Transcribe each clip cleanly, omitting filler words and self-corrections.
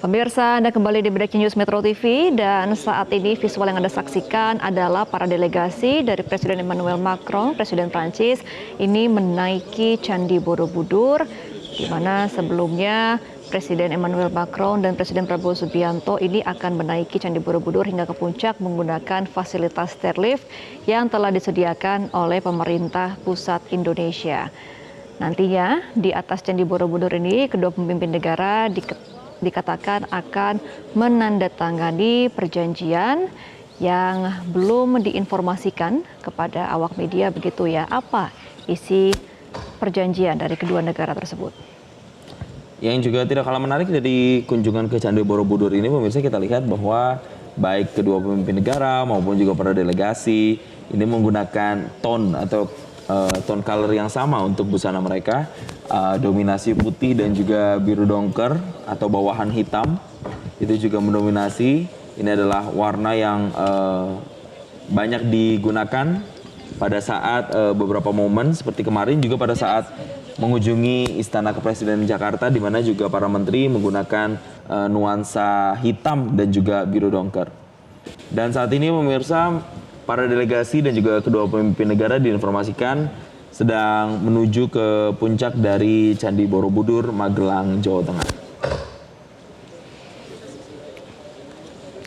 Pemirsa, Anda kembali di Breaking News Metro TV dan saat ini visual yang Anda saksikan adalah para delegasi dari Presiden Emmanuel Macron, Presiden Prancis, ini menaiki Candi Borobudur, di mana sebelumnya Presiden Emmanuel Macron dan Presiden Prabowo Subianto ini akan menaiki Candi Borobudur hingga ke puncak menggunakan fasilitas stairlift yang telah disediakan oleh pemerintah pusat Indonesia. Nantinya di atas Candi Borobudur ini kedua pemimpin negara dikatakan akan menandatangani perjanjian yang belum diinformasikan kepada awak media begitu ya. Apa isi perjanjian dari kedua negara tersebut? Yang juga tidak kalah menarik dari kunjungan ke Candi Borobudur ini, pemirsa, kita lihat bahwa baik kedua pemimpin negara maupun juga para delegasi ini menggunakan tone color yang sama untuk busana mereka, dominasi putih dan juga biru dongker atau bawahan hitam itu juga mendominasi. Ini adalah warna yang banyak digunakan pada saat beberapa momen seperti kemarin juga pada saat mengunjungi Istana Kepresidenan Jakarta, di mana juga para menteri menggunakan nuansa hitam dan juga biru dongker. Dan saat ini pemirsa, para delegasi dan juga kedua pemimpin negara diinformasikan sedang menuju ke puncak dari Candi Borobudur, Magelang, Jawa Tengah.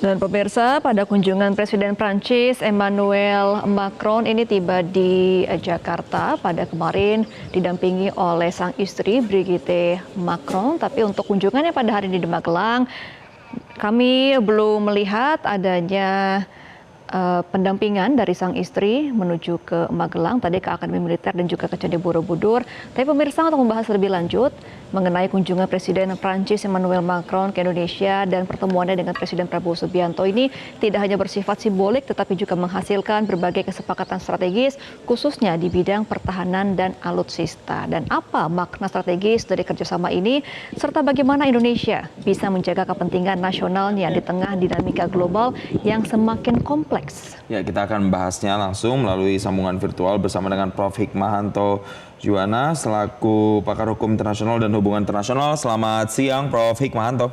Dan pemirsa, pada kunjungan Presiden Prancis Emmanuel Macron ini tiba di Jakarta pada kemarin didampingi oleh sang istri Brigitte Macron. Tapi untuk kunjungannya pada hari ini di Magelang, kami belum melihat adanya pendampingan dari sang istri menuju ke Magelang, tadi ke Akademi Militer dan juga ke Candi Borobudur. Tapi pemirsa, untuk membahas lebih lanjut mengenai kunjungan Presiden Prancis Emmanuel Macron ke Indonesia dan pertemuannya dengan Presiden Prabowo Subianto ini tidak hanya bersifat simbolik tetapi juga menghasilkan berbagai kesepakatan strategis khususnya di bidang pertahanan dan alutsista. Dan apa makna strategis dari kerjasama ini serta bagaimana Indonesia bisa menjaga kepentingan nasionalnya di tengah dinamika global yang semakin kompleks. Ya, kita akan membahasnya langsung melalui sambungan virtual bersama dengan Prof. Hikmahanto Juwana selaku pakar hukum internasional dan hubungan internasional. Selamat siang, Prof. Hikmahanto.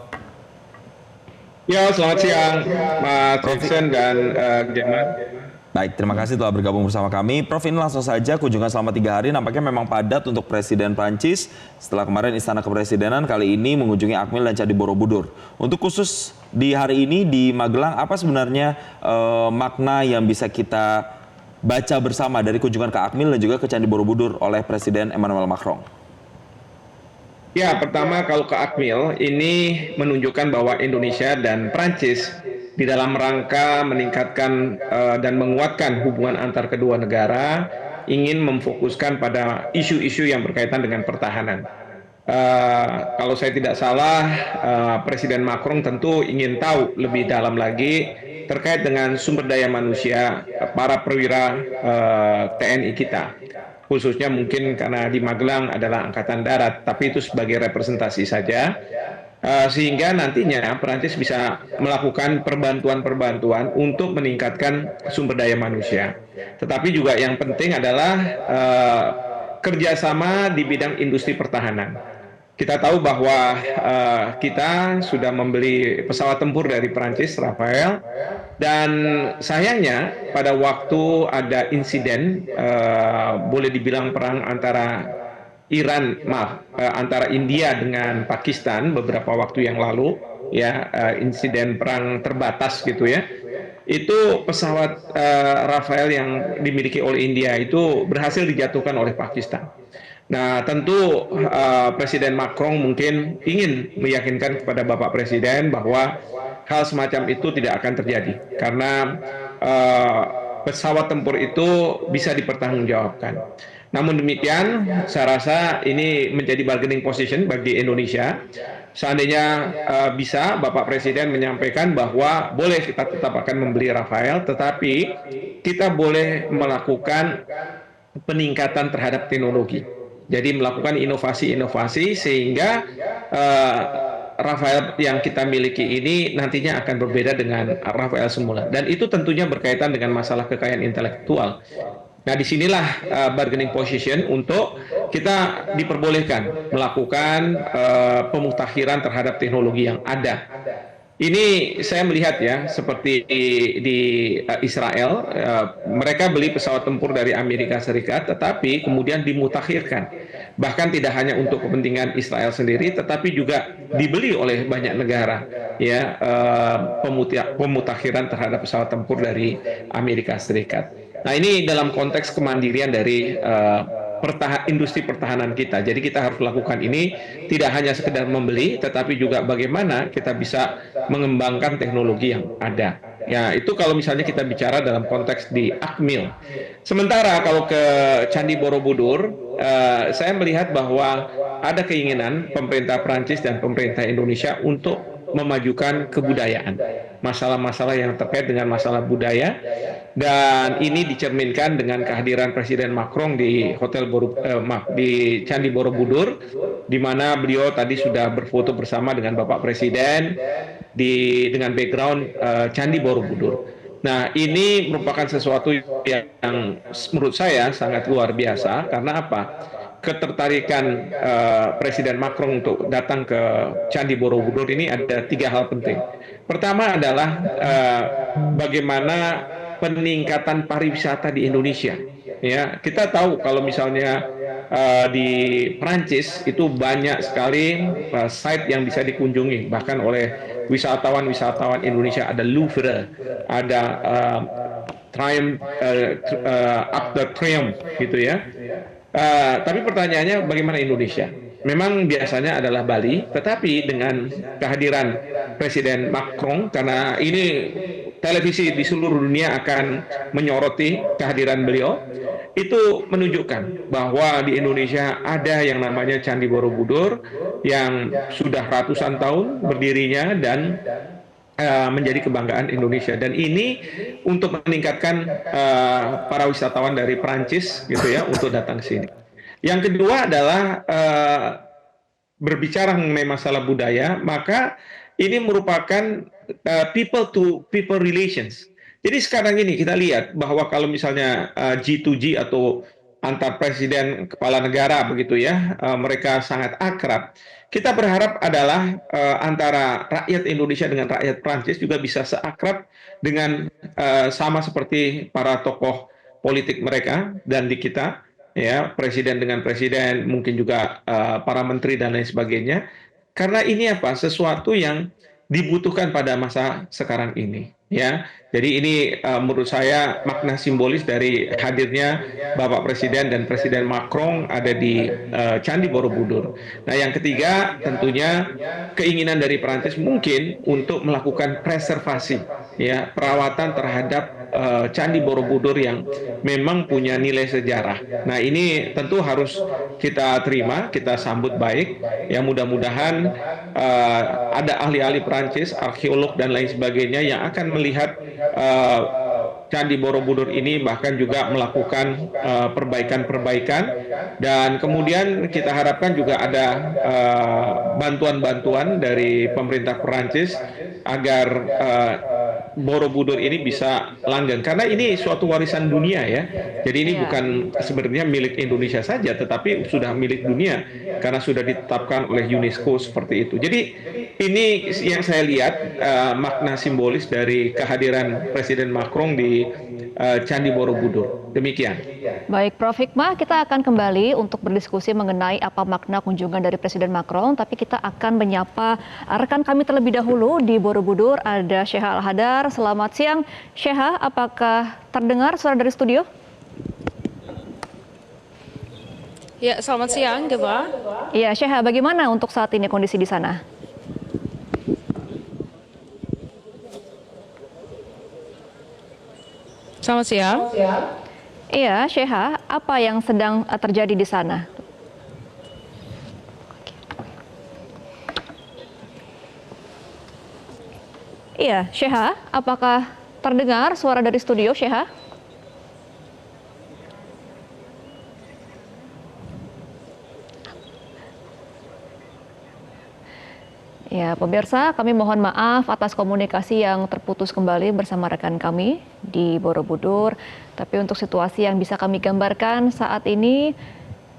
Ya, selamat siang, Mas Vincent dan Gemma. Baik, terima kasih telah bergabung bersama kami. Prof, ini langsung saja kunjungan selama 3 hari nampaknya memang padat untuk Presiden Prancis setelah kemarin Istana Kepresidenan, kali ini mengunjungi Akmil dan Candi Borobudur. Untuk khusus di hari ini di Magelang, apa sebenarnya makna yang bisa kita baca bersama dari kunjungan ke Akmil dan juga ke Candi Borobudur oleh Presiden Emmanuel Macron? Ya, pertama kalau ke Akmil ini menunjukkan bahwa Indonesia dan Prancis di dalam rangka meningkatkan dan menguatkan hubungan antar kedua negara ingin memfokuskan pada isu-isu yang berkaitan dengan pertahanan. Kalau saya tidak salah, Presiden Macron tentu ingin tahu lebih dalam lagi terkait dengan sumber daya manusia para perwira TNI kita. Khususnya mungkin karena di Magelang adalah Angkatan Darat, tapi itu sebagai representasi saja. Sehingga nantinya Perancis bisa melakukan perbantuan-perbantuan untuk meningkatkan sumber daya manusia. Tetapi juga yang penting adalah kerjasama di bidang industri pertahanan. Kita tahu bahwa kita sudah membeli pesawat tempur dari Perancis, Rafael, dan sayangnya pada waktu ada insiden, boleh dibilang perang antara antara India dengan Pakistan beberapa waktu yang lalu, ya, insiden perang terbatas gitu ya. Itu pesawat Rafael yang dimiliki oleh India itu berhasil dijatuhkan oleh Pakistan. Nah, tentu Presiden Macron mungkin ingin meyakinkan kepada Bapak Presiden bahwa hal semacam itu tidak akan terjadi karena pesawat tempur itu bisa dipertanggungjawabkan. Namun demikian, saya rasa ini menjadi bargaining position bagi Indonesia. Seandainya bisa Bapak Presiden menyampaikan bahwa boleh kita tetap akan membeli Rafael, tetapi kita boleh melakukan peningkatan terhadap teknologi. Jadi melakukan inovasi-inovasi sehingga Rafael yang kita miliki ini nantinya akan berbeda dengan Rafael semula. Dan itu tentunya berkaitan dengan masalah kekayaan intelektual. Nah, disinilah bargaining position untuk kita diperbolehkan melakukan pemutakhiran terhadap teknologi yang ada. Ini saya melihat ya, seperti di Israel, mereka beli pesawat tempur dari Amerika Serikat, tetapi kemudian dimutakhirkan. Bahkan tidak hanya untuk kepentingan Israel sendiri, tetapi juga dibeli oleh banyak negara. Ya, pemutakhiran terhadap pesawat tempur dari Amerika Serikat. Nah, ini dalam konteks kemandirian dari industri pertahanan kita. Jadi kita harus lakukan ini tidak hanya sekedar membeli, tetapi juga bagaimana kita bisa mengembangkan teknologi yang ada. Ya, itu kalau misalnya kita bicara dalam konteks di Akmil. Sementara kalau ke Candi Borobudur, saya melihat bahwa ada keinginan pemerintah Prancis dan pemerintah Indonesia untuk memajukan kebudayaan, masalah-masalah yang terkait dengan masalah budaya, dan ini dicerminkan dengan kehadiran Presiden Macron di di Candi Borobudur, di mana beliau tadi sudah berfoto bersama dengan Bapak Presiden dengan background Candi Borobudur. Nah, ini merupakan sesuatu yang menurut saya sangat luar biasa. Karena apa? Ketertarikan Presiden Macron untuk datang ke Candi Borobudur ini ada 3 hal penting. Pertama adalah bagaimana peningkatan pariwisata di Indonesia. Ya, kita tahu kalau misalnya di Prancis itu banyak sekali site yang bisa dikunjungi, bahkan oleh wisatawan-wisatawan Indonesia. Ada Louvre, ada Arc de Triomphe, gitu ya. Tapi pertanyaannya bagaimana Indonesia? Memang biasanya adalah Bali, tetapi dengan kehadiran Presiden Macron, karena ini televisi di seluruh dunia akan menyoroti kehadiran beliau, itu menunjukkan bahwa di Indonesia ada yang namanya Candi Borobudur yang sudah ratusan tahun berdirinya dan menjadi kebanggaan Indonesia. Dan ini untuk meningkatkan para wisatawan dari Prancis gitu ya untuk datang ke sini. Yang kedua adalah berbicara mengenai masalah budaya, maka ini merupakan people to people relations. Jadi sekarang ini kita lihat bahwa kalau misalnya G2G atau antar presiden kepala negara begitu ya, mereka sangat akrab. Kita berharap adalah antara rakyat Indonesia dengan rakyat Prancis juga bisa seakrab dengan sama seperti para tokoh politik mereka dan di kita, ya, presiden dengan presiden, mungkin juga para menteri dan lain sebagainya. Karena ini apa? Sesuatu yang dibutuhkan pada masa sekarang ini, ya. Jadi ini menurut saya makna simbolis dari hadirnya Bapak Presiden dan Presiden Macron ada di Candi Borobudur. Nah, yang ketiga tentunya keinginan dari Perancis mungkin untuk melakukan preservasi, ya, perawatan terhadap Candi Borobudur yang memang punya nilai sejarah. Nah, ini tentu harus kita terima, kita sambut baik. Ya, mudah-mudahan ada ahli-ahli Perancis, arkeolog dan lain sebagainya yang akan melihat Candi Borobudur ini, bahkan juga melakukan perbaikan-perbaikan, dan kemudian kita harapkan juga ada bantuan-bantuan dari pemerintah Perancis agar Borobudur ini bisa langgeng, karena ini suatu warisan dunia ya. Jadi ini bukan sebenarnya milik Indonesia saja, tetapi sudah milik dunia karena sudah ditetapkan oleh UNESCO seperti itu. Jadi ini yang saya lihat makna simbolis dari kehadiran Presiden Macron di Candi Borobudur. Demikian. Baik, Prof. Hikmah, kita akan kembali untuk berdiskusi mengenai apa makna kunjungan dari Presiden Macron, tapi kita akan menyapa rekan kami terlebih dahulu di Borobudur, ada Sheha Al-Hadar. Selamat siang, Sheha, apakah terdengar suara dari studio? Ya, selamat siang, Deba. Iya, Sheha, bagaimana untuk saat ini kondisi di sana? Selamat siang. Iya, Sheha, apa yang sedang terjadi di sana? Iya, Sheha, apakah terdengar suara dari studio, Sheha? Ya, Ya, pemirsa, kami mohon maaf atas komunikasi yang terputus kembali bersama rekan kami di Borobudur. Tapi untuk situasi yang bisa kami gambarkan saat ini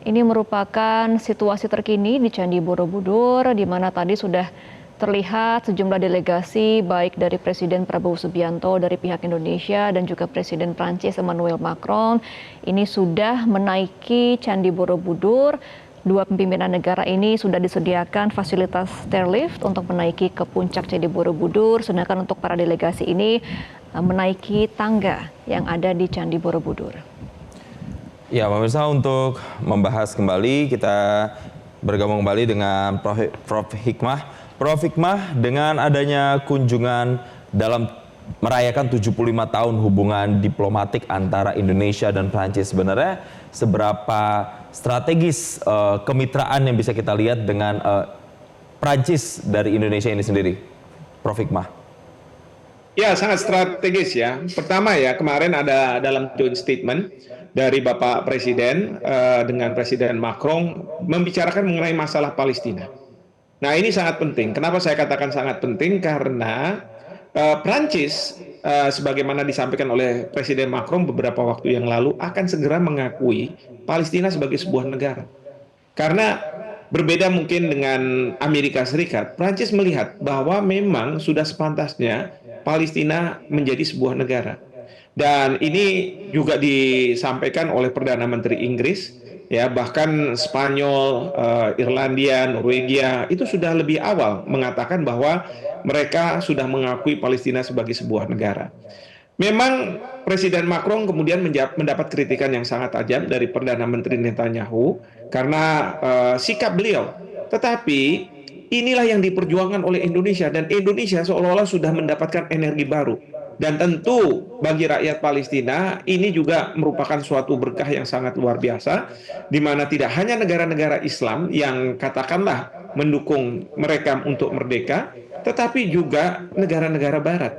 merupakan situasi terkini di Candi Borobudur, di mana tadi sudah terlihat sejumlah delegasi baik dari Presiden Prabowo Subianto dari pihak Indonesia dan juga Presiden Prancis Emmanuel Macron ini sudah menaiki Candi Borobudur. Dua pimpinan negara ini sudah disediakan fasilitas stairlift untuk menaiki ke puncak Candi Borobudur, sedangkan untuk para delegasi ini menaiki tangga yang ada di Candi Borobudur. Ya, pemirsa, untuk membahas kembali kita bergabung kembali dengan Prof. Hikmah. Prof. Hikmah, dengan adanya kunjungan dalam merayakan 75 tahun hubungan diplomatik antara Indonesia dan Prancis, sebenarnya seberapa strategis kemitraan yang bisa kita lihat dengan Prancis dari Indonesia ini sendiri, Prof. Hikmah? Ya, sangat strategis ya. Pertama ya, kemarin ada dalam joint statement dari Bapak Presiden dengan Presiden Macron membicarakan mengenai masalah Palestina. Nah, ini sangat penting. Kenapa saya katakan sangat penting? Karena Prancis, sebagaimana disampaikan oleh Presiden Macron beberapa waktu yang lalu, akan segera mengakui Palestina sebagai sebuah negara. Karena berbeda mungkin dengan Amerika Serikat, Prancis melihat bahwa memang sudah sepantasnya Palestina menjadi sebuah negara. Dan ini juga disampaikan oleh Perdana Menteri Inggris, ya, bahkan Spanyol, Irlandia, Norwegia itu sudah lebih awal mengatakan bahwa mereka sudah mengakui Palestina sebagai sebuah negara. Memang Presiden Macron kemudian mendapat kritikan yang sangat tajam dari Perdana Menteri Netanyahu karena sikap beliau. Tetapi inilah yang diperjuangkan oleh Indonesia, dan Indonesia seolah-olah sudah mendapatkan energi baru. Dan tentu bagi rakyat Palestina ini juga merupakan suatu berkah yang sangat luar biasa, di mana tidak hanya negara-negara Islam yang katakanlah mendukung mereka untuk merdeka, tetapi juga negara-negara Barat.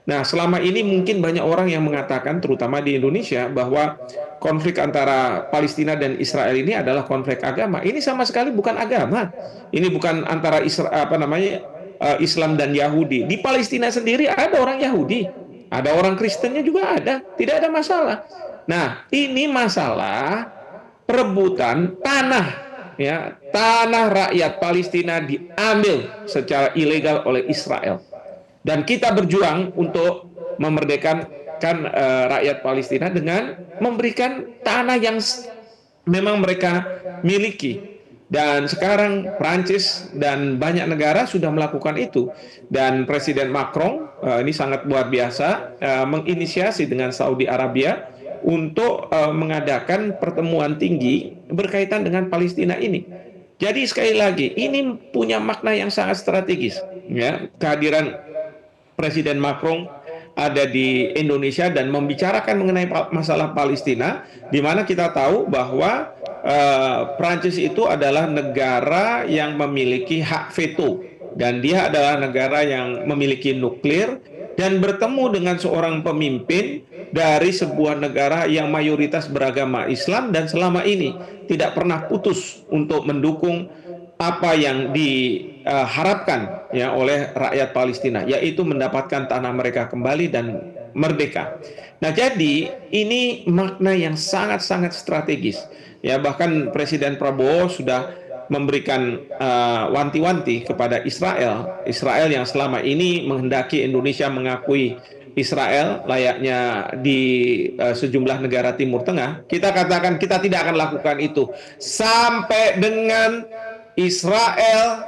Nah, selama ini mungkin banyak orang yang mengatakan, terutama di Indonesia, bahwa konflik antara Palestina dan Israel ini adalah konflik agama. Ini sama sekali bukan agama. Ini bukan antara Islam dan Yahudi. Di Palestina sendiri ada orang Yahudi, ada orang Kristennya juga ada, tidak ada masalah. Nah, ini masalah perebutan tanah, ya, tanah rakyat Palestina diambil secara ilegal oleh Israel. Dan kita berjuang untuk memerdekakan rakyat Palestina dengan memberikan tanah yang memang mereka miliki. Dan sekarang Prancis dan banyak negara sudah melakukan itu. Dan Presiden Macron ini sangat luar biasa menginisiasi dengan Saudi Arabia untuk mengadakan pertemuan tinggi berkaitan dengan Palestina ini. Jadi sekali lagi, ini punya makna yang sangat strategis, ya, kehadiran Presiden Macron ada di Indonesia dan membicarakan mengenai masalah Palestina, di mana kita tahu bahwa Prancis itu adalah negara yang memiliki hak veto, dan dia adalah negara yang memiliki nuklir, dan bertemu dengan seorang pemimpin dari sebuah negara yang mayoritas beragama Islam dan selama ini tidak pernah putus untuk mendukung apa yang diharapkan ya oleh rakyat Palestina, yaitu mendapatkan tanah mereka kembali dan merdeka. Nah, jadi ini makna yang sangat-sangat strategis. Ya, bahkan Presiden Prabowo sudah memberikan wanti-wanti kepada Israel yang selama ini menghendaki Indonesia mengakui Israel layaknya di sejumlah negara Timur Tengah. Kita katakan kita tidak akan lakukan itu sampai dengan Israel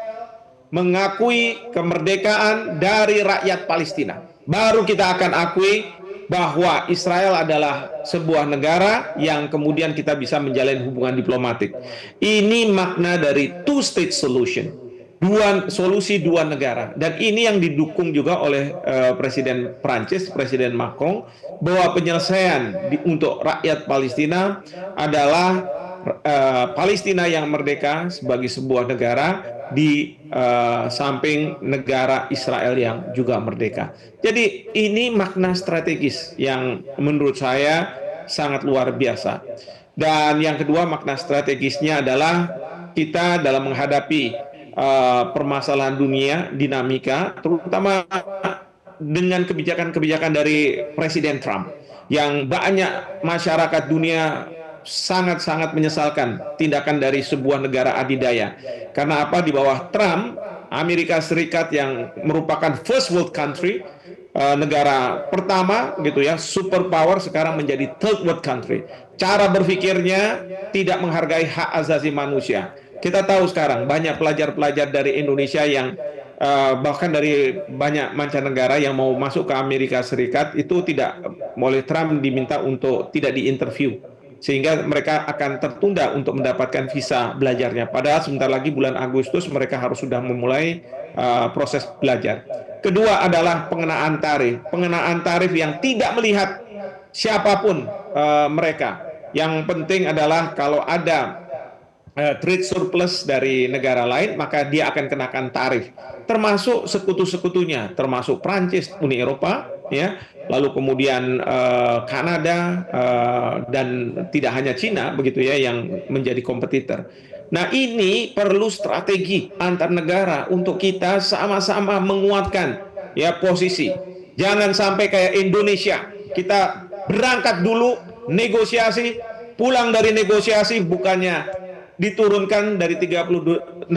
mengakui kemerdekaan dari rakyat Palestina. Baru kita akan akui bahwa Israel adalah sebuah negara yang kemudian kita bisa menjalin hubungan diplomatik. Ini makna dari two-state solution, solusi dua negara. Dan ini yang didukung juga oleh Presiden Prancis, Presiden Macron, bahwa penyelesaian untuk rakyat Palestina adalah Palestina yang merdeka sebagai sebuah negara di samping negara Israel yang juga merdeka. Jadi ini makna strategis yang menurut saya sangat luar biasa. Dan yang kedua, makna strategisnya adalah kita dalam menghadapi permasalahan dunia, dinamika, terutama dengan kebijakan-kebijakan dari Presiden Trump yang banyak masyarakat dunia sangat-sangat menyesalkan tindakan dari sebuah negara adidaya. Karena apa? Di bawah Trump, Amerika Serikat yang merupakan first world country, negara pertama gitu ya, superpower, sekarang menjadi third world country. Cara berpikirnya tidak menghargai hak asasi manusia. Kita tahu sekarang banyak pelajar-pelajar dari Indonesia yang bahkan dari banyak mancanegara yang mau masuk ke Amerika Serikat itu tidak oleh Trump diminta untuk tidak diinterview, sehingga mereka akan tertunda untuk mendapatkan visa belajarnya. Padahal sebentar lagi bulan Agustus mereka harus sudah memulai proses belajar. Kedua adalah pengenaan tarif yang tidak melihat siapapun mereka. Yang penting adalah kalau ada trade surplus dari negara lain, maka dia akan kenakan tarif, termasuk sekutu-sekutunya, termasuk Prancis, Uni Eropa, ya, lalu kemudian Kanada, dan tidak hanya Cina begitu ya yang menjadi kompetitor. Nah, ini perlu strategi antar negara untuk kita sama-sama menguatkan ya posisi. Jangan sampai kayak Indonesia, kita berangkat dulu negosiasi, pulang dari negosiasi bukannya diturunkan dari 32%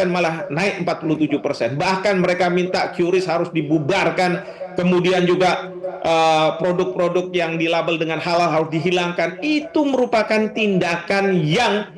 malah naik 47%. Bahkan mereka minta QRIS harus dibubarkan, kemudian juga produk-produk yang dilabel dengan halal harus dihilangkan. Itu merupakan tindakan yang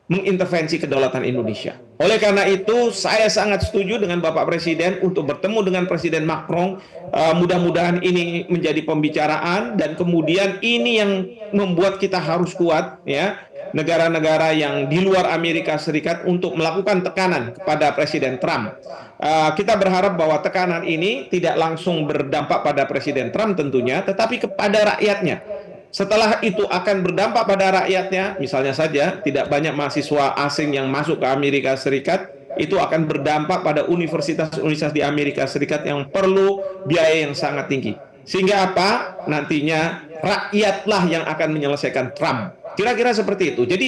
mengintervensi kedaulatan Indonesia. Oleh karena itu, saya sangat setuju dengan Bapak Presiden untuk bertemu dengan Presiden Macron. Mudah-mudahan ini menjadi pembicaraan, dan kemudian ini yang membuat kita harus kuat, ya, negara-negara yang di luar Amerika Serikat untuk melakukan tekanan kepada Presiden Trump. Kita berharap bahwa tekanan ini tidak langsung berdampak pada Presiden Trump tentunya, tetapi kepada rakyatnya. Setelah itu akan berdampak pada rakyatnya, misalnya saja tidak banyak mahasiswa asing yang masuk ke Amerika Serikat, itu akan berdampak pada universitas-universitas di Amerika Serikat yang perlu biaya yang sangat tinggi. Sehingga apa? Nantinya rakyatlah yang akan menyelesaikan Trump. Kira-kira seperti itu. Jadi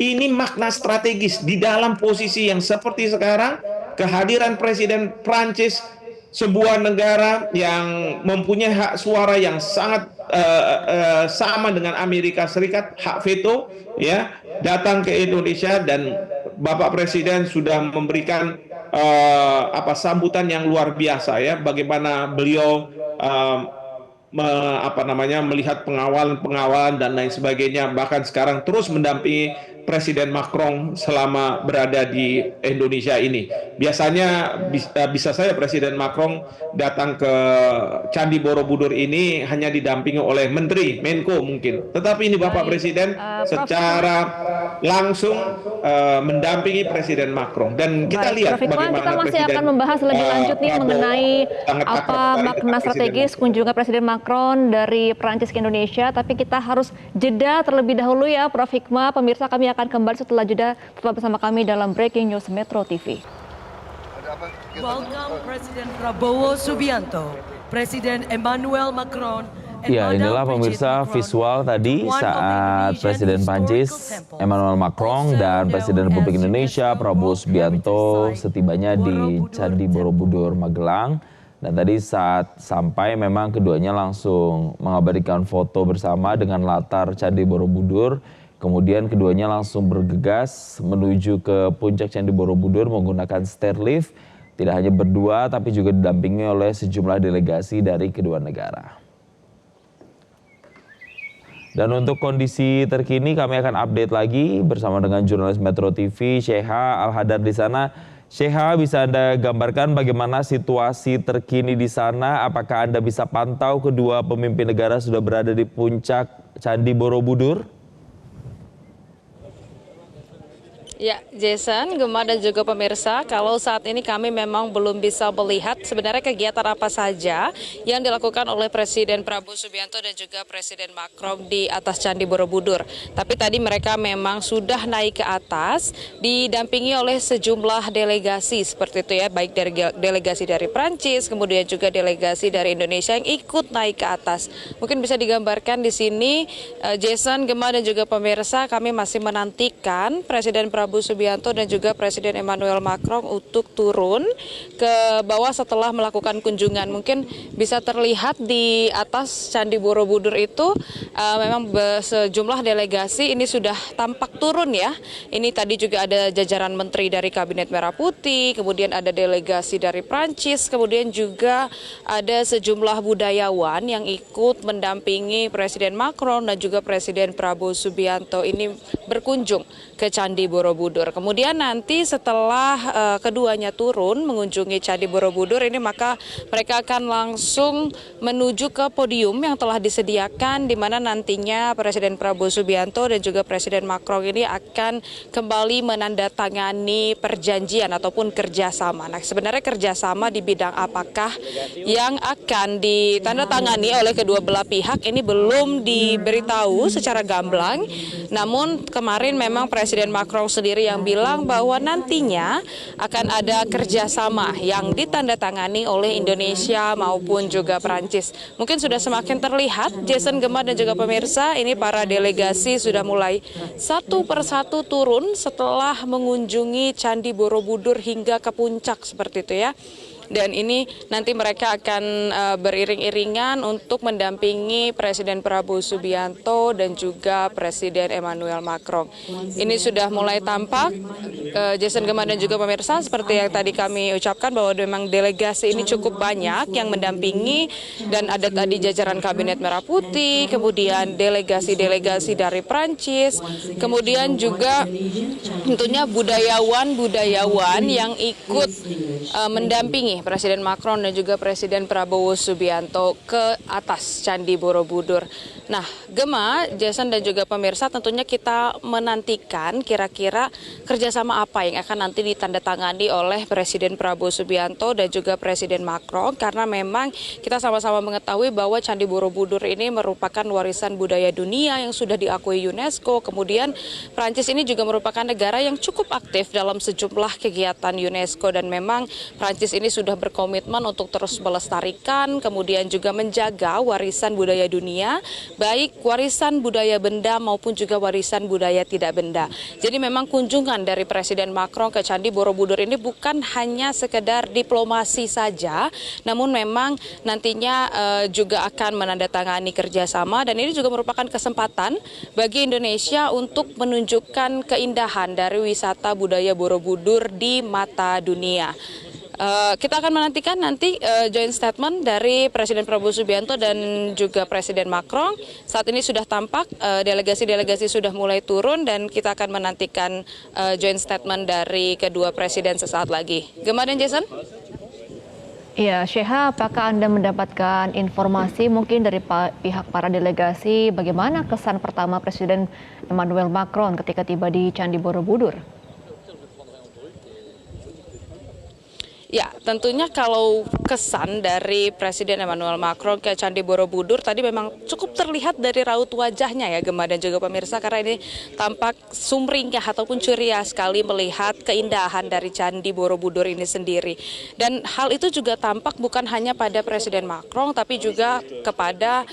ini makna strategis di dalam posisi yang seperti sekarang, kehadiran Presiden Prancis, sebuah negara yang mempunyai hak suara yang sangat sama dengan Amerika Serikat, hak veto, ya, datang ke Indonesia, dan Bapak Presiden sudah memberikan sambutan yang luar biasa, ya, bagaimana beliau melihat pengawalan dan lain sebagainya, bahkan sekarang terus mendampingi Presiden Macron selama berada di Indonesia ini. Biasanya bisa saya Presiden Macron datang ke Candi Borobudur ini hanya didampingi oleh Menteri, Menko mungkin. Tetapi ini Bapak Presiden secara langsung mendampingi Presiden Macron. Dan kita lihat bagaimana kita masih Presiden akan membahas lebih lanjut nih mengenai apa makna strategis kunjungan Presiden Macron dari Prancis ke Indonesia. Tapi kita harus jeda terlebih dahulu ya, Prof. Hikmah. Pemirsa, kami akan kembali setelah jeda. Tetap bersama kami dalam Breaking News Metro TV. Welcome Presiden Prabowo Subianto, Presiden Emmanuel Macron. Ya, inilah pemirsa visual tadi saat Presiden Prancis Emmanuel Macron dan Presiden Republik Indonesia Prabowo Subianto setibanya di Candi Borobudur Magelang. Dan tadi saat sampai memang keduanya langsung mengabadikan foto bersama dengan latar Candi Borobudur. Kemudian keduanya langsung bergegas menuju ke puncak Candi Borobudur menggunakan stair lift. Tidak hanya berdua tapi juga didampingi oleh sejumlah delegasi dari kedua negara. Dan untuk kondisi terkini kami akan update lagi bersama dengan jurnalis Metro TV Sheikha Al-Hadar di sana. Sheikha, bisa Anda gambarkan bagaimana situasi terkini di sana? Apakah Anda bisa pantau kedua pemimpin negara sudah berada di puncak Candi Borobudur? Ya, Jason, Gemma dan juga pemirsa, kalau saat ini kami memang belum bisa melihat sebenarnya kegiatan apa saja yang dilakukan oleh Presiden Prabowo Subianto dan juga Presiden Macron di atas Candi Borobudur. Tapi tadi mereka memang sudah naik ke atas, didampingi oleh sejumlah delegasi seperti itu ya, baik dari delegasi dari Prancis, kemudian juga delegasi dari Indonesia yang ikut naik ke atas. Mungkin bisa digambarkan di sini, Jason, Gemma dan juga pemirsa, kami masih menantikan Presiden Prabowo Prabowo Subianto dan juga Presiden Emmanuel Macron untuk turun ke bawah setelah melakukan kunjungan. Mungkin bisa terlihat di atas Candi Borobudur itu memang sejumlah delegasi ini sudah tampak turun ya. Ini tadi juga ada jajaran menteri dari Kabinet Merah Putih, kemudian ada delegasi dari Prancis, kemudian juga ada sejumlah budayawan yang ikut mendampingi Presiden Macron dan juga Presiden Prabowo Subianto ini berkunjung ke Candi Borobudur. Kemudian nanti setelah keduanya turun mengunjungi Candi Borobudur ini, maka mereka akan langsung menuju ke podium yang telah disediakan, di mana nantinya Presiden Prabowo Subianto dan juga Presiden Macron ini akan kembali menandatangani perjanjian ataupun kerjasama. Nah, sebenarnya kerjasama di bidang apakah yang akan ditandatangani oleh kedua belah pihak ini belum diberitahu secara gamblang. Namun kemarin memang Presiden Macron sendiri yang bilang bahwa nantinya akan ada kerjasama yang ditandatangani oleh Indonesia maupun juga Prancis. Mungkin sudah semakin terlihat, Jason, Gemma dan juga pemirsa, ini para delegasi sudah mulai satu persatu turun setelah mengunjungi Candi Borobudur hingga ke puncak seperti itu ya. Dan ini nanti mereka akan beriring-iringan untuk mendampingi Presiden Prabowo Subianto dan juga Presiden Emmanuel Macron. Ini sudah mulai tampak, Jason, Gemma dan juga pemirsa, seperti yang tadi kami ucapkan bahwa memang delegasi ini cukup banyak yang mendampingi, dan ada tadi jajaran Kabinet Merah Putih, kemudian delegasi-delegasi dari Prancis, kemudian juga tentunya budayawan yang ikut mendampingi Presiden Macron dan juga Presiden Prabowo Subianto ke atas Candi Borobudur. Nah, Gemma, Jason dan juga pemirsa, tentunya kita menantikan kira-kira kerjasama apa yang akan nanti ditandatangani oleh Presiden Prabowo Subianto dan juga Presiden Macron, karena memang kita sama-sama mengetahui bahwa Candi Borobudur ini merupakan warisan budaya dunia yang sudah diakui UNESCO. Kemudian Prancis ini juga merupakan negara yang cukup aktif dalam sejumlah kegiatan UNESCO, dan memang Prancis ini sudah berkomitmen untuk terus melestarikan, kemudian juga menjaga warisan budaya dunia, baik warisan budaya benda maupun juga warisan budaya tidak benda. Jadi memang kunjungan dari Presiden Macron ke Candi Borobudur ini bukan hanya sekedar diplomasi saja, namun memang nantinya juga akan menandatangani kerjasama, dan ini juga merupakan kesempatan bagi Indonesia untuk menunjukkan keindahan dari wisata budaya Borobudur di mata dunia. Kita akan menantikan nanti joint statement dari Presiden Prabowo Subianto dan juga Presiden Macron. Saat ini sudah tampak delegasi-delegasi sudah mulai turun, dan kita akan menantikan joint statement dari kedua presiden sesaat lagi. Gemma dan Jason? Ya, Sheha, apakah Anda mendapatkan informasi mungkin dari pihak para delegasi bagaimana kesan pertama Presiden Emmanuel Macron ketika tiba di Candi Borobudur? Ya, tentunya kalau kesan dari Presiden Emmanuel Macron ke Candi Borobudur tadi memang cukup terlihat dari raut wajahnya ya, Gemma dan juga pemirsa, karena ini tampak sumringah ataupun ceria sekali melihat keindahan dari Candi Borobudur ini sendiri. Dan hal itu juga tampak bukan hanya pada Presiden Macron, tapi juga kepada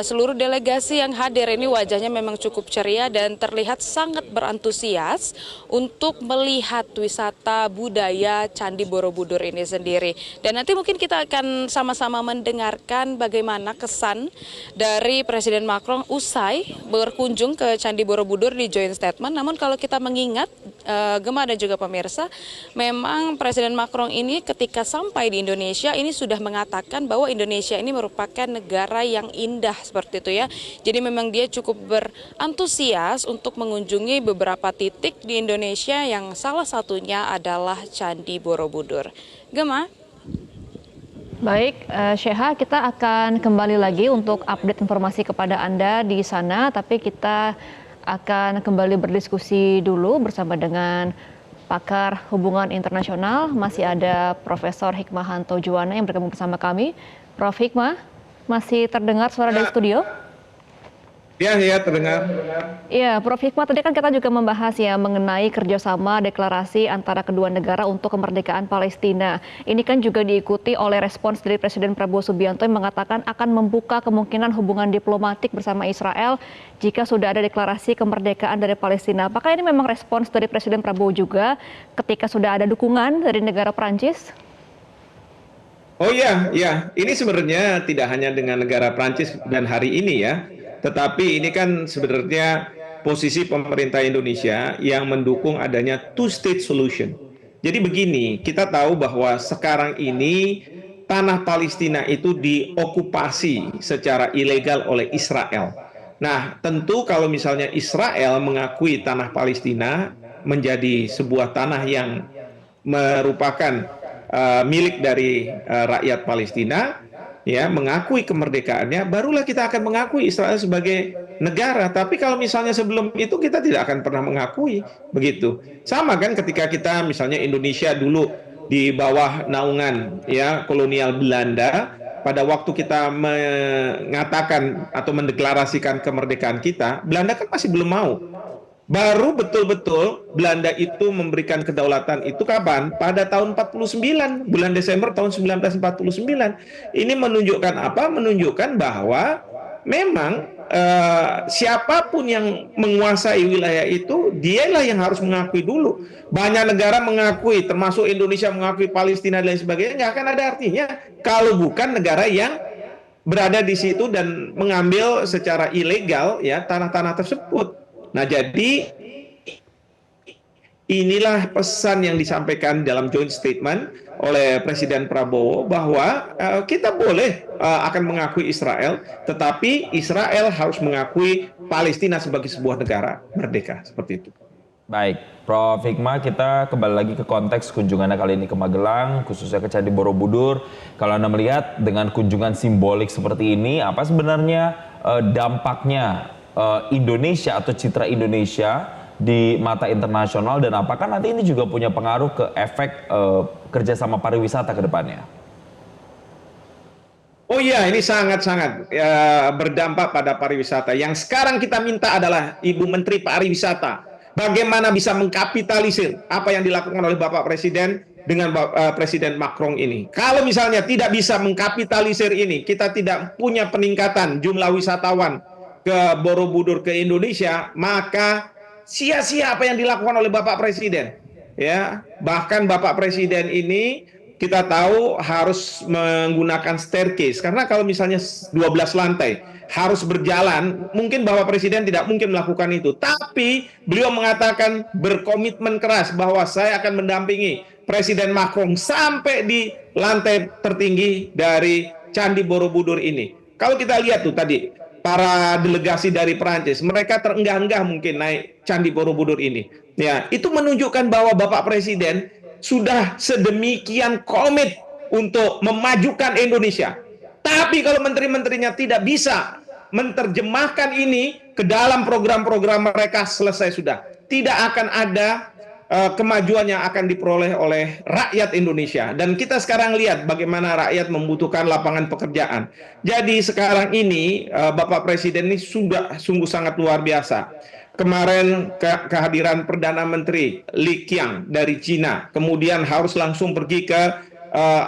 seluruh delegasi yang hadir. Ini wajahnya memang cukup ceria dan terlihat sangat berantusias untuk melihat wisata budaya Candi Borobudur ini sendiri. Dan nanti mungkin kita akan sama-sama mendengarkan bagaimana kesan dari Presiden Macron usai berkunjung ke Candi Borobudur di joint statement. Namun kalau kita mengingat, Gemma dan juga pemirsa, memang Presiden Macron ini ketika sampai di Indonesia ini sudah mengatakan bahwa Indonesia ini merupakan negara yang indah seperti itu ya. Jadi memang dia cukup berantusias untuk mengunjungi beberapa titik di Indonesia yang salah satunya adalah Candi Borobudur. Gemma? Baik, Sheha, kita akan kembali lagi untuk update informasi kepada Anda di sana, tapi kita akan kembali berdiskusi dulu bersama dengan pakar hubungan internasional. Masih ada Profesor Hikmahanto Juwana yang bergabung bersama kami. Prof. Hikmah, masih terdengar suara dari studio? Ya, ya terdengar. Ya, Prof. Hikmat, tadi kan kita juga membahas ya mengenai kerjasama deklarasi antara kedua negara untuk kemerdekaan Palestina. Ini kan juga diikuti oleh respons dari Presiden Prabowo Subianto yang mengatakan akan membuka kemungkinan hubungan diplomatik bersama Israel jika sudah ada deklarasi kemerdekaan dari Palestina. Apakah ini memang respons dari Presiden Prabowo juga ketika sudah ada dukungan dari negara Prancis? Oh iya, ya. Ini sebenarnya tidak hanya dengan negara Prancis dan hari ini ya, tetapi ini kan sebenarnya posisi pemerintah Indonesia yang mendukung adanya two-state solution. Jadi begini, kita tahu bahwa sekarang ini tanah Palestina itu diokupasi secara ilegal oleh Israel. Nah, tentu kalau misalnya Israel mengakui tanah Palestina menjadi sebuah tanah yang merupakan milik dari rakyat Palestina, ya, mengakui kemerdekaannya, barulah kita akan mengakui Israel sebagai negara. Tapi kalau misalnya sebelum itu kita tidak akan pernah mengakui, begitu. Sama kan ketika kita misalnya Indonesia dulu di bawah naungan ya kolonial Belanda, pada waktu kita mengatakan atau mendeklarasikan kemerdekaan kita, Belanda kan masih belum mau. Baru betul-betul Belanda itu memberikan kedaulatan itu kapan? Pada tahun 49, bulan Desember tahun 1949. Ini menunjukkan apa? Menunjukkan bahwa memang siapapun yang menguasai wilayah itu, dialah yang harus mengakui dulu. Banyak negara mengakui, termasuk Indonesia mengakui Palestina dan lain sebagainya, nggak akan ada artinya kalau bukan negara yang berada di situ dan mengambil secara ilegal ya tanah-tanah tersebut. Nah, jadi inilah pesan yang disampaikan dalam joint statement oleh Presiden Prabowo bahwa kita boleh akan mengakui Israel, tetapi Israel harus mengakui Palestina sebagai sebuah negara merdeka, seperti itu. Baik, Prof. Hikmah, kita kembali lagi ke konteks kunjungannya kali ini ke Magelang, khususnya ke Candi Borobudur. Kalau Anda melihat dengan kunjungan simbolik seperti ini, apa sebenarnya dampaknya Indonesia atau citra Indonesia di mata internasional, dan apakah nanti ini juga punya pengaruh ke efek kerjasama pariwisata ke depannya? Oh iya, ini sangat-sangat berdampak pada pariwisata. Yang sekarang kita minta adalah Ibu Menteri Pariwisata, bagaimana bisa mengkapitalisir apa yang dilakukan oleh Bapak Presiden dengan Presiden Macron ini. Kalau misalnya tidak bisa mengkapitalisir ini, kita tidak punya peningkatan jumlah wisatawan ke Borobudur, ke Indonesia, maka sia-sia apa yang dilakukan oleh Bapak Presiden. Ya, bahkan Bapak Presiden ini kita tahu harus menggunakan staircase, karena kalau misalnya 12 lantai harus berjalan, mungkin Bapak Presiden tidak mungkin melakukan itu. Tapi beliau mengatakan berkomitmen keras bahwa saya akan mendampingi Presiden Macron sampai di lantai tertinggi dari Candi Borobudur ini. Kalau kita lihat tuh tadi, para delegasi dari Prancis, mereka terenggah-enggah mungkin naik Candi Borobudur ini. Ya, itu menunjukkan bahwa Bapak Presiden sudah sedemikian komit untuk memajukan Indonesia. Tapi kalau menteri-menterinya tidak bisa menerjemahkan ini ke dalam program-program mereka, selesai sudah. Tidak akan ada kemajuan yang akan diperoleh oleh rakyat Indonesia. Dan kita sekarang lihat bagaimana rakyat membutuhkan lapangan pekerjaan. Jadi sekarang ini Bapak Presiden ini sudah sungguh sangat luar biasa. Kemarin kehadiran Perdana Menteri Li Qiang dari Cina, kemudian harus langsung pergi ke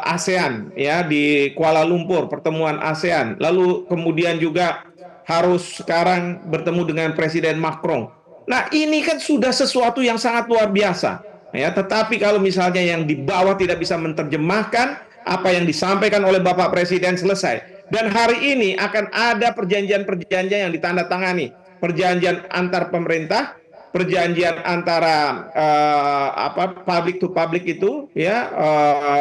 ASEAN ya, di Kuala Lumpur, pertemuan ASEAN. Lalu kemudian juga harus sekarang bertemu dengan Presiden Macron. Nah, ini kan sudah sesuatu yang sangat luar biasa. Ya, tetapi kalau misalnya yang di bawah tidak bisa menerjemahkan apa yang disampaikan oleh Bapak Presiden, selesai. Dan hari ini akan ada perjanjian-perjanjian yang ditandatangani. Perjanjian antar pemerintah, perjanjian antara public to public itu, ya,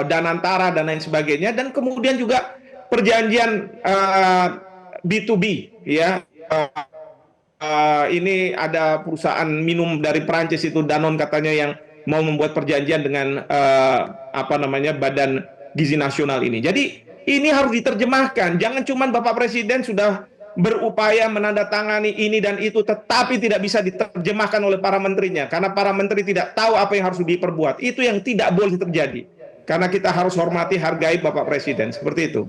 Danantara dan lain sebagainya. Dan kemudian juga perjanjian B2B, ya. Ini ada perusahaan minum dari Prancis itu, Danone katanya, yang mau membuat perjanjian dengan Badan Gizi Nasional ini. Jadi ini harus diterjemahkan. Jangan cuma Bapak Presiden sudah berupaya menandatangani ini dan itu, tetapi tidak bisa diterjemahkan oleh para menterinya, karena para menteri tidak tahu apa yang harus diperbuat. Itu yang tidak boleh terjadi. Karena kita harus hormati, hargai Bapak Presiden, seperti itu.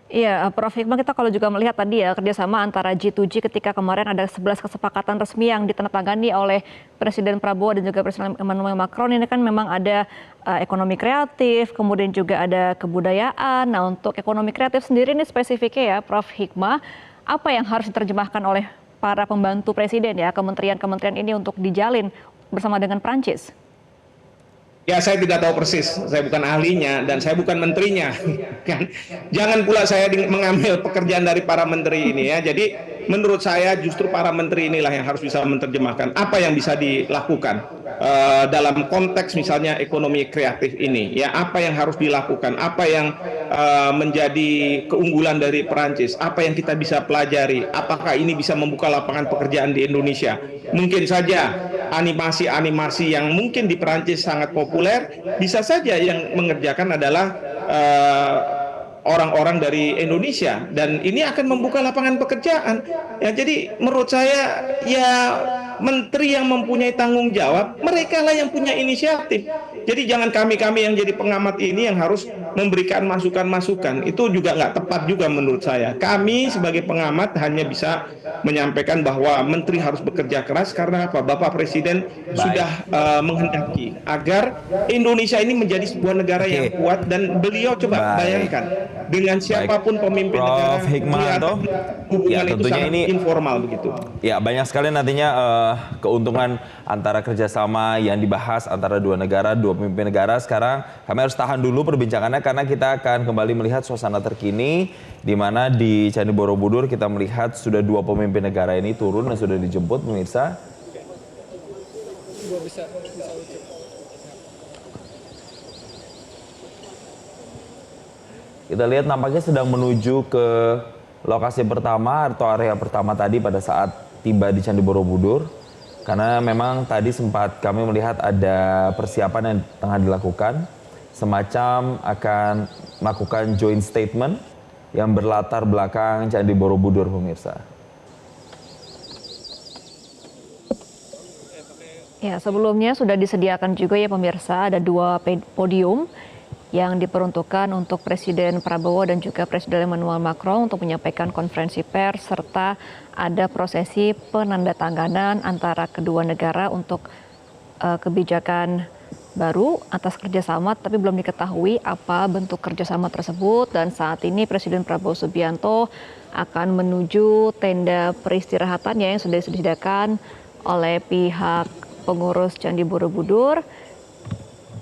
Iya, Prof. Hikmah, kita kalau juga melihat tadi ya kerjasama antara G2G ketika kemarin ada 11 kesepakatan resmi yang ditandatangani oleh Presiden Prabowo dan juga Presiden Emmanuel Macron, ini kan memang ada ekonomi kreatif, kemudian juga ada kebudayaan. Nah, untuk ekonomi kreatif sendiri ini spesifiknya ya Prof. Hikmah, apa yang harus diterjemahkan oleh para pembantu Presiden ya, kementerian-kementerian ini untuk dijalin bersama dengan Prancis? Ya, saya tidak tahu persis, saya bukan ahlinya dan saya bukan menterinya. Kan? Jangan pula saya mengambil pekerjaan dari para menteri ini ya. Jadi menurut saya justru para menteri inilah yang harus bisa menerjemahkan apa yang bisa dilakukan dalam konteks misalnya ekonomi kreatif ini. Ya, apa yang harus dilakukan, apa yang menjadi keunggulan dari Perancis, apa yang kita bisa pelajari, apakah ini bisa membuka lapangan pekerjaan di Indonesia. Mungkin saja animasi-animasi yang mungkin di Perancis sangat populer, bisa saja yang mengerjakan adalah orang-orang dari Indonesia, dan ini akan membuka lapangan pekerjaan. Ya, jadi menurut saya ya menteri yang mempunyai tanggung jawab, mereka lah yang punya inisiatif. Jadi jangan kami-kami yang jadi pengamat ini yang harus memberikan masukan-masukan. Itu juga nggak tepat juga menurut saya. Kami sebagai pengamat hanya bisa menyampaikan bahwa menteri harus bekerja keras karena apa? Bapak Presiden sudah menghendaki agar Indonesia ini menjadi sebuah negara yang kuat, dan beliau coba bayangkan dengan siapapun pemimpin negara, Prof. Hikmahanto, hubungan ya, itu tentunya sangat ini informal begitu. Ya, banyak sekali nantinya keuntungan antara kerjasama yang dibahas antara dua negara, dua pemimpin negara. Sekarang kami harus tahan dulu perbincangannya karena kita akan kembali melihat suasana terkini di mana di Candi Borobudur kita melihat sudah dua pemimpin negara ini turun dan sudah dijemput, pemirsa. Kita lihat nampaknya sedang menuju ke lokasi pertama atau area pertama tadi pada saat tiba di Candi Borobudur. Karena memang tadi sempat kami melihat ada persiapan yang tengah dilakukan. Semacam akan melakukan joint statement yang berlatar belakang Candi Borobudur, pemirsa. Ya, sebelumnya sudah disediakan juga ya pemirsa, ada dua podium yang diperuntukkan untuk Presiden Prabowo dan juga Presiden Emmanuel Macron untuk menyampaikan konferensi pers, serta ada prosesi penandatanganan antara kedua negara untuk kebijakan baru atas kerjasama, tapi belum diketahui apa bentuk kerjasama tersebut. Dan saat ini Presiden Prabowo Subianto akan menuju tenda peristirahatan yang sudah disediakan oleh pihak pengurus Candi Borobudur.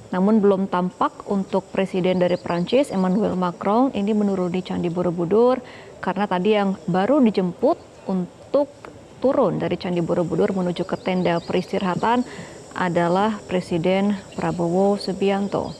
Namun belum tampak untuk Presiden dari Prancis Emmanuel Macron ini menuruni Candi Borobudur, karena tadi yang baru dijemput untuk turun dari Candi Borobudur menuju ke tenda peristirahatan adalah Presiden Prabowo Subianto.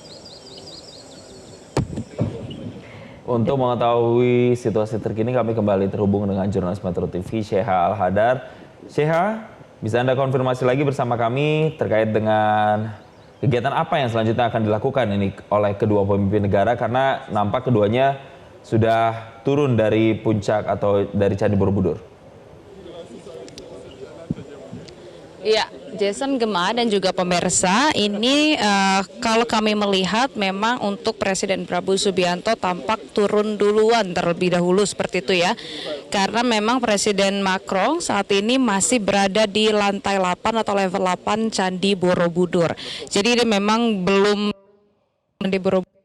Untuk mengetahui situasi terkini kami kembali terhubung dengan jurnalis Metro TV Sheha Al-Hadar. Sheha, bisa Anda konfirmasi lagi bersama kami terkait dengan kegiatan apa yang selanjutnya akan dilakukan ini oleh kedua pemimpin negara, karena nampak keduanya sudah turun dari puncak atau dari Candi Borobudur. Ya, Jason, Gemma, dan juga pemirsa, ini kalau kami melihat memang untuk Presiden Prabowo Subianto tampak turun duluan terlebih dahulu seperti itu ya. Karena memang Presiden Macron saat ini masih berada di lantai 8 atau level 8 Candi Borobudur. Jadi ini memang belum di Borobudur.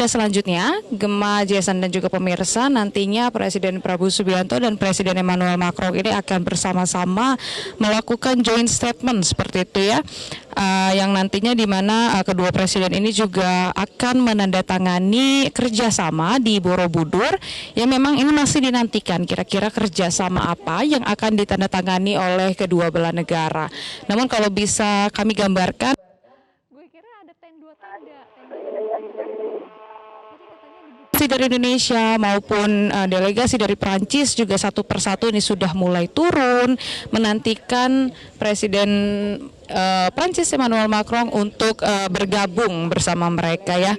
Selanjutnya, Gemma, Jason, dan juga pemirsa, nantinya Presiden Prabowo Subianto dan Presiden Emmanuel Macron ini akan bersama-sama melakukan joint statement seperti itu ya, yang nantinya di mana kedua presiden ini juga akan menandatangani kerjasama di Borobudur, yang memang ini masih dinantikan kira-kira kerjasama apa yang akan ditandatangani oleh kedua belah negara. Namun kalau bisa kami gambarkan, dari Indonesia maupun delegasi dari Prancis juga satu persatu ini sudah mulai turun menantikan Presiden Prancis Emmanuel Macron untuk bergabung bersama mereka ya.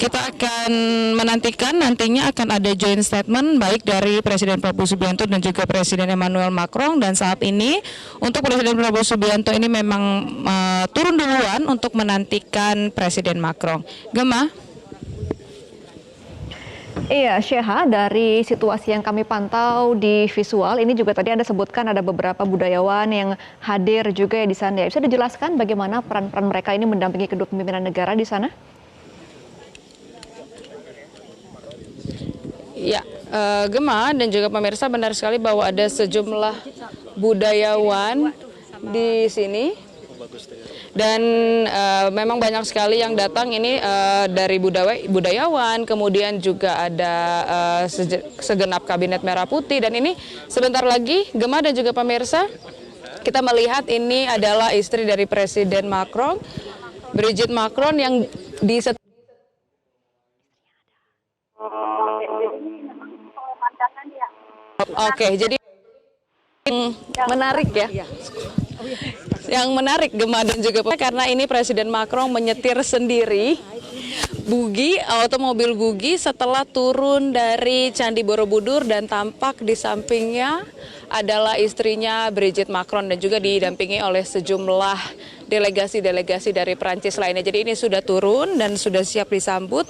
kita akan menantikan nantinya akan ada joint statement baik dari Presiden Prabowo Subianto dan juga Presiden Emmanuel Macron, dan saat ini untuk Presiden Prabowo Subianto ini memang turun duluan untuk menantikan Presiden Macron. Gemma? Iya, Sheha, dari situasi yang kami pantau di visual, ini juga tadi Anda sebutkan ada beberapa budayawan yang hadir juga ya di sana. Bisa dijelaskan bagaimana peran-peran mereka ini mendampingi kedua pimpinan negara di sana? Ya, Gemma dan juga pemirsa, benar sekali bahwa ada sejumlah budayawan di sini. Dan memang banyak sekali yang datang ini dari budayawan, kemudian juga ada segenap kabinet merah putih, dan ini sebentar lagi Gemma dan juga pemirsa kita melihat ini adalah istri dari Presiden Macron, Brigitte Macron, yang Oke, jadi menarik ya. Yang menarik Gemma dan juga karena ini Presiden Macron menyetir sendiri otomobil buggy setelah turun dari Candi Borobudur, dan tampak di sampingnya adalah istrinya Brigitte Macron dan juga didampingi oleh sejumlah delegasi-delegasi dari Prancis lainnya. Jadi ini sudah turun dan sudah siap disambut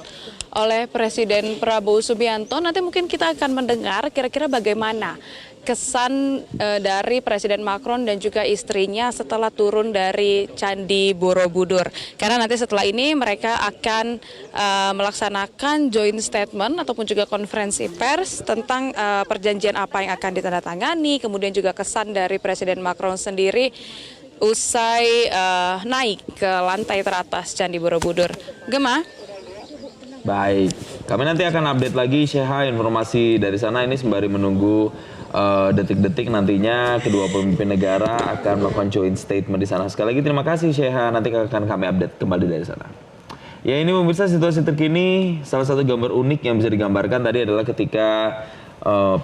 oleh Presiden Prabowo Subianto. Nanti mungkin kita akan mendengar kira-kira bagaimana kesan dari Presiden Macron dan juga istrinya setelah turun dari Candi Borobudur. Karena nanti setelah ini mereka akan melaksanakan joint statement ataupun juga konferensi pers tentang perjanjian apa yang akan ditandatangani, kemudian juga kesan dari Presiden Macron sendiri usai naik ke lantai teratas Candi Borobudur. Gemma? Baik, kami nanti akan update lagi Sheha informasi dari sana ini sembari menunggu detik-detik nantinya kedua pemimpin negara akan melakukan joint statement di sana. Sekali lagi terima kasih Sheha, nanti akan kami update kembali dari sana. Ya, ini pemirsa situasi terkini. Salah satu gambar unik yang bisa digambarkan tadi adalah ketika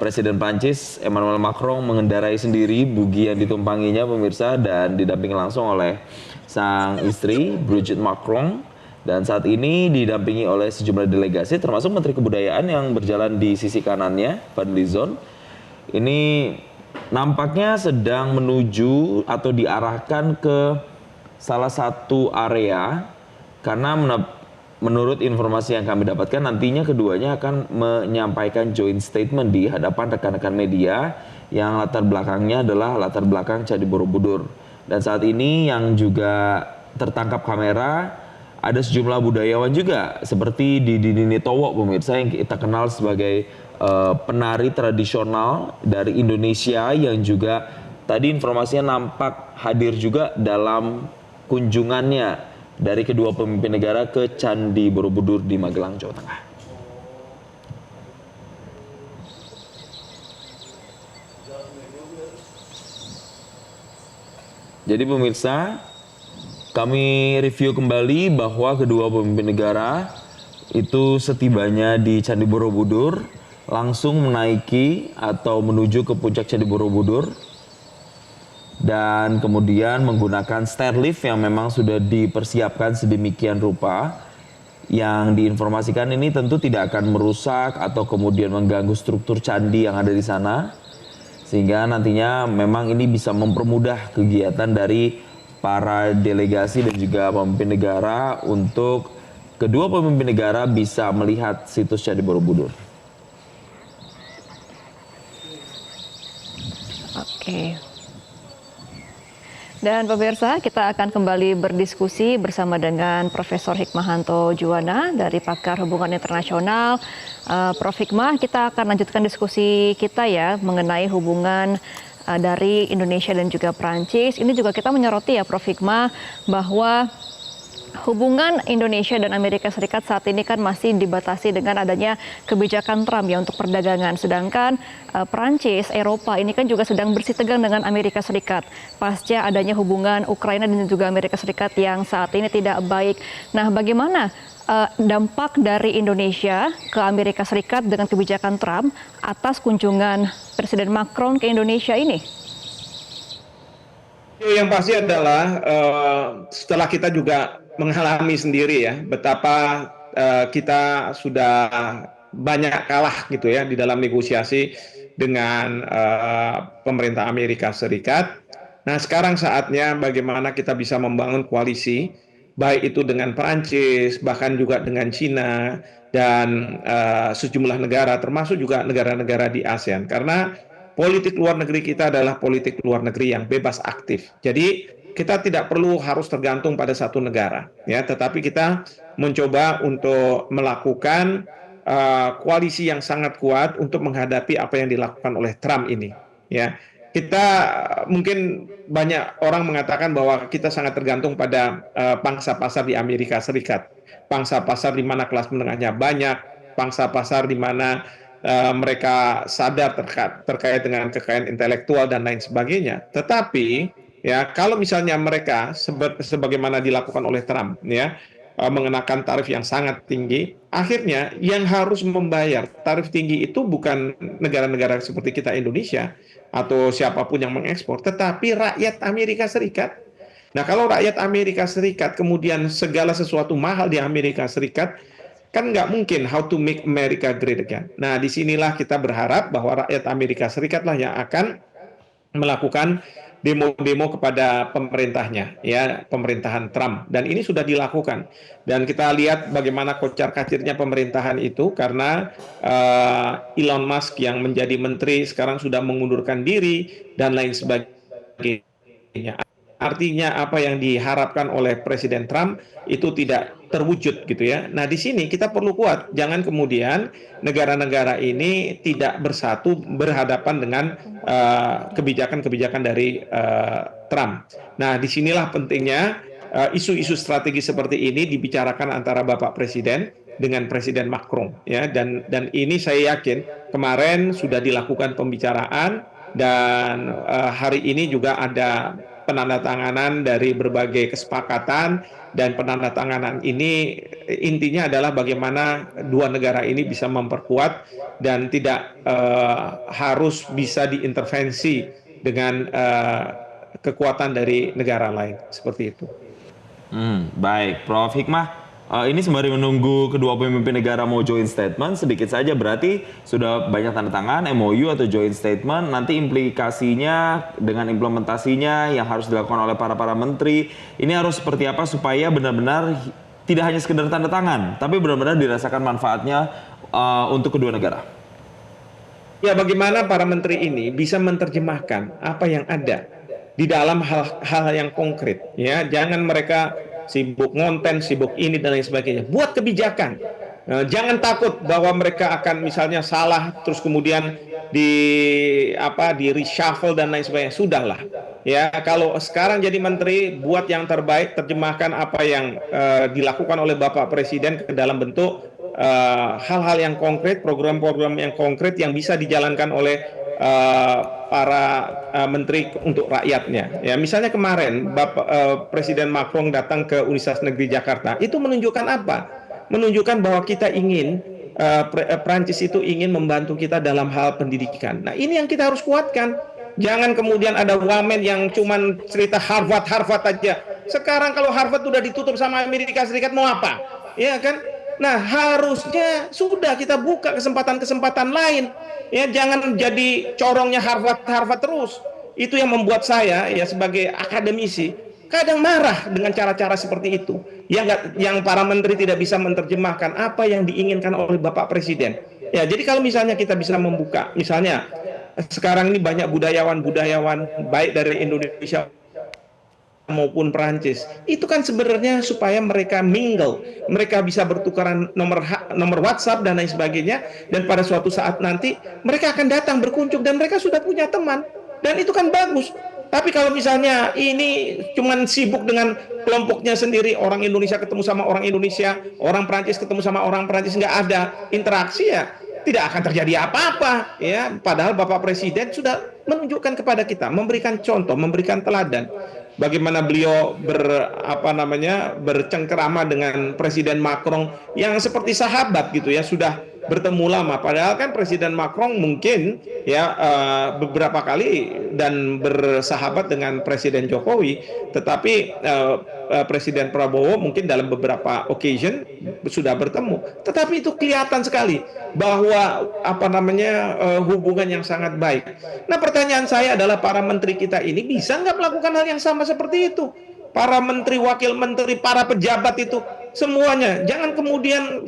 Presiden Prancis Emmanuel Macron mengendarai sendiri buggy yang ditumpanginya pemirsa, dan didampingi langsung oleh sang istri Brigitte Macron. Dan saat ini didampingi oleh sejumlah delegasi termasuk Menteri Kebudayaan yang berjalan di sisi kanannya, Van Lizon. Ini nampaknya sedang menuju atau diarahkan ke salah satu area, karena menurut informasi yang kami dapatkan nantinya keduanya akan menyampaikan joint statement di hadapan rekan-rekan media yang latar belakangnya adalah latar belakang Candi Borobudur. Dan saat ini yang juga tertangkap kamera ada sejumlah budayawan juga seperti Didi Ninitowo pemirsa, yang kita kenal sebagai penari tradisional dari Indonesia yang juga tadi informasinya nampak hadir juga dalam kunjungannya dari kedua pemimpin negara ke Candi Borobudur di Magelang, Jawa Tengah. Jadi pemirsa, kami review kembali bahwa kedua pemimpin negara itu setibanya di Candi Borobudur langsung menaiki atau menuju ke puncak Candi Borobudur dan kemudian menggunakan stairlift yang memang sudah dipersiapkan sedemikian rupa. Yang diinformasikan ini tentu tidak akan merusak atau kemudian mengganggu struktur candi yang ada di sana, sehingga nantinya memang ini bisa mempermudah kegiatan dari para delegasi dan juga pemimpin negara untuk kedua pemimpin negara bisa melihat situs Candi Borobudur. Oke. Dan pemirsa, kita akan kembali berdiskusi bersama dengan Profesor Hikmahanto Juwana dari Pakar Hubungan Internasional. Prof. Hikmah, kita akan lanjutkan diskusi kita ya mengenai hubungan dari Indonesia dan juga Prancis. Ini juga kita menyoroti ya Prof. Hikmah bahwa hubungan Indonesia dan Amerika Serikat saat ini kan masih dibatasi dengan adanya kebijakan Trump ya untuk perdagangan. Sedangkan Prancis, Eropa ini kan juga sedang bersitegang dengan Amerika Serikat pasca adanya hubungan Ukraina dan juga Amerika Serikat yang saat ini tidak baik. Nah, bagaimana dampak dari Indonesia ke Amerika Serikat dengan kebijakan Trump atas kunjungan Presiden Macron ke Indonesia ini? Yang pasti adalah setelah kita juga mengalami sendiri ya betapa kita sudah banyak kalah gitu ya di dalam negosiasi dengan pemerintah Amerika Serikat. Nah, sekarang saatnya bagaimana kita bisa membangun koalisi, baik itu dengan Perancis, bahkan juga dengan Cina, dan sejumlah negara, termasuk juga negara-negara di ASEAN. Karena politik luar negeri kita adalah politik luar negeri yang bebas aktif. Jadi, kita tidak perlu harus tergantung pada satu negara, ya, tetapi kita mencoba untuk melakukan koalisi yang sangat kuat untuk menghadapi apa yang dilakukan oleh Trump ini, ya. Kita mungkin banyak orang mengatakan bahwa kita sangat tergantung pada pangsa pasar di Amerika Serikat, pangsa pasar di mana kelas menengahnya banyak, pangsa pasar di mana mereka sadar terkait dengan kekayaan intelektual dan lain sebagainya. Tetapi ya, kalau misalnya mereka sebagaimana dilakukan oleh Trump, ya, mengenakan tarif yang sangat tinggi, akhirnya yang harus membayar tarif tinggi itu bukan negara-negara seperti kita Indonesia atau siapapun yang mengekspor, tetapi rakyat Amerika Serikat. Nah, kalau rakyat Amerika Serikat kemudian segala sesuatu mahal di Amerika Serikat, kan nggak mungkin how to make America great again. Nah, disinilah kita berharap bahwa rakyat Amerika Serikat lah yang akan melakukan demo-demo kepada pemerintahnya, ya, pemerintahan Trump, dan ini sudah dilakukan. Dan kita lihat bagaimana kocar-kacirnya pemerintahan itu karena Elon Musk yang menjadi menteri sekarang sudah mengundurkan diri dan lain sebagainya. Artinya apa yang diharapkan oleh Presiden Trump itu tidak terwujud gitu ya. Nah, di sini kita perlu kuat. Jangan kemudian negara-negara ini tidak bersatu berhadapan dengan kebijakan-kebijakan dari Trump. Nah, disinilah pentingnya isu-isu strategi seperti ini dibicarakan antara Bapak Presiden dengan Presiden Macron, ya. Dan ini saya yakin kemarin sudah dilakukan pembicaraan dan hari ini juga ada penandatanganan dari berbagai kesepakatan, dan penandatanganan ini intinya adalah bagaimana dua negara ini bisa memperkuat dan tidak harus bisa diintervensi dengan kekuatan dari negara lain, seperti itu. Baik, Prof. Hikmah. Ini sembari menunggu kedua pemimpin negara mau joint statement, sedikit saja berarti sudah banyak tanda tangan MOU atau joint statement, nanti implikasinya dengan implementasinya yang harus dilakukan oleh para menteri, ini harus seperti apa supaya benar-benar tidak hanya sekedar tanda tangan, tapi benar-benar dirasakan manfaatnya untuk kedua negara. Ya, bagaimana para menteri ini bisa menerjemahkan apa yang ada di dalam hal-hal yang konkret, ya. Jangan mereka sibuk ngonten, sibuk ini dan lain sebagainya. Buat kebijakan. Jangan takut bahwa mereka akan misalnya salah terus kemudian di reshuffle dan lain sebagainya. Sudahlah. Ya, kalau sekarang jadi menteri, buat yang terbaik, terjemahkan apa yang dilakukan oleh Bapak Presiden ke dalam bentuk hal-hal yang konkret, program-program yang konkret yang bisa dijalankan oleh para menteri untuk rakyatnya. Ya, misalnya kemarin Presiden Macron datang ke Universitas Negeri Jakarta, itu menunjukkan apa? Menunjukkan bahwa kita ingin Prancis itu ingin membantu kita dalam hal pendidikan. Nah, ini yang kita harus kuatkan. Jangan kemudian ada wamen yang cuman cerita Harvard aja. Sekarang kalau Harvard udah ditutup sama Amerika Serikat, mau apa? Ya kan? Nah, harusnya sudah kita buka kesempatan-kesempatan lain. Ya, jangan jadi corongnya Harvard terus. Itu yang membuat saya ya sebagai akademisi kadang marah dengan cara-cara seperti itu. Yang para menteri tidak bisa menerjemahkan apa yang diinginkan oleh Bapak Presiden. Ya, jadi kalau misalnya kita bisa membuka, misalnya sekarang ini banyak budayawan baik dari Indonesia maupun Perancis, itu kan sebenarnya supaya mereka mingle, mereka bisa bertukaran nomor WhatsApp dan lain sebagainya, dan pada suatu saat nanti mereka akan datang berkunjung dan mereka sudah punya teman, dan itu kan bagus. Tapi kalau misalnya ini cuman sibuk dengan kelompoknya sendiri, orang Indonesia ketemu sama orang Indonesia, orang Perancis ketemu sama orang Perancis, nggak ada interaksi, ya tidak akan terjadi apa-apa, ya. Padahal Bapak Presiden sudah menunjukkan kepada kita, memberikan contoh, memberikan teladan bagaimana beliau bercengkerama dengan Presiden Macron yang seperti sahabat gitu ya, sudah bertemu lama. Padahal kan Presiden Macron mungkin ya beberapa kali dan bersahabat dengan Presiden Jokowi, tetapi Presiden Prabowo mungkin dalam beberapa occasion sudah bertemu. Tetapi itu kelihatan sekali bahwa hubungan yang sangat baik. Nah, pertanyaan saya adalah para menteri kita ini bisa nggak melakukan hal yang sama seperti itu? Para menteri, wakil menteri, para pejabat itu semuanya jangan kemudian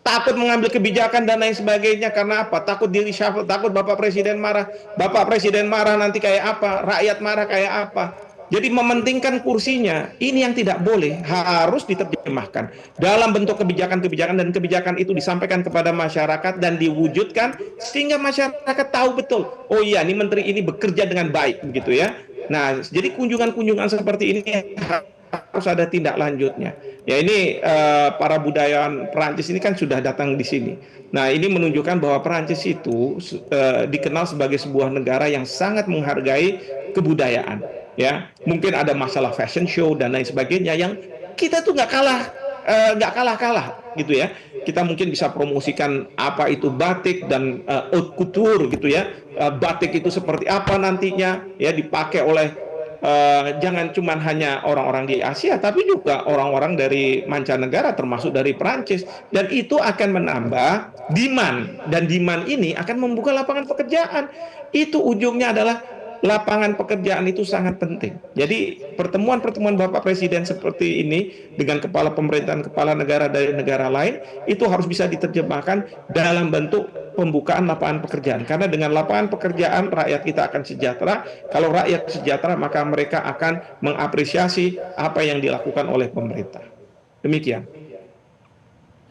takut mengambil kebijakan dan lain sebagainya. Karena apa? Takut di reshuffle, takut Bapak Presiden marah. Bapak Presiden marah nanti kayak apa? Rakyat marah kayak apa? Jadi mementingkan kursinya, ini yang tidak boleh, harus diterjemahkan dalam bentuk kebijakan-kebijakan, dan kebijakan itu disampaikan kepada masyarakat dan diwujudkan sehingga masyarakat tahu betul, oh iya, ini menteri ini bekerja dengan baik, begitu ya. Nah, jadi kunjungan-kunjungan seperti ini harus ada tindak lanjutnya. Ya, ini para budayawan Perancis ini kan sudah datang di sini. Nah, ini menunjukkan bahwa Perancis itu dikenal sebagai sebuah negara yang sangat menghargai kebudayaan. Ya, mungkin ada masalah fashion show dan lain sebagainya yang kita tuh nggak kalah gitu ya. Kita mungkin bisa promosikan apa itu batik dan haute couture gitu ya. Batik itu seperti apa nantinya ya, dipakai oleh jangan cuma hanya orang-orang di Asia, tapi juga orang-orang dari mancanegara termasuk dari Perancis, dan itu akan menambah demand, dan demand ini akan membuka lapangan pekerjaan. Itu ujungnya adalah lapangan pekerjaan itu sangat penting. Jadi pertemuan-pertemuan Bapak Presiden seperti ini dengan kepala pemerintahan, kepala negara dari negara lain itu harus bisa diterjemahkan dalam bentuk pembukaan lapangan pekerjaan. Karena dengan lapangan pekerjaan rakyat kita akan sejahtera. Kalau rakyat sejahtera maka mereka akan mengapresiasi apa yang dilakukan oleh pemerintah. Demikian.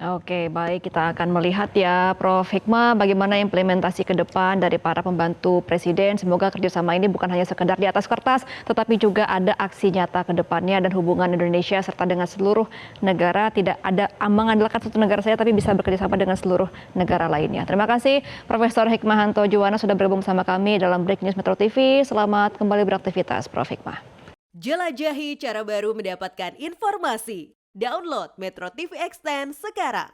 Oke, baik, kita akan melihat ya Prof. Hikmah bagaimana implementasi ke depan dari para pembantu presiden. Semoga kerjasama ini bukan hanya sekedar di atas kertas, tetapi juga ada aksi nyata ke depannya, dan hubungan Indonesia serta dengan seluruh negara tidak ada mengandalkan satu negara saja, tapi bisa bekerjasama dengan seluruh negara lainnya. Terima kasih Profesor Hikmahanto Juwana sudah bergabung bersama kami dalam Breaking News Metro TV. Selamat kembali beraktivitas, Prof. Hikmah. Jelajahi cara baru mendapatkan informasi. Download Metro TV Extend sekarang.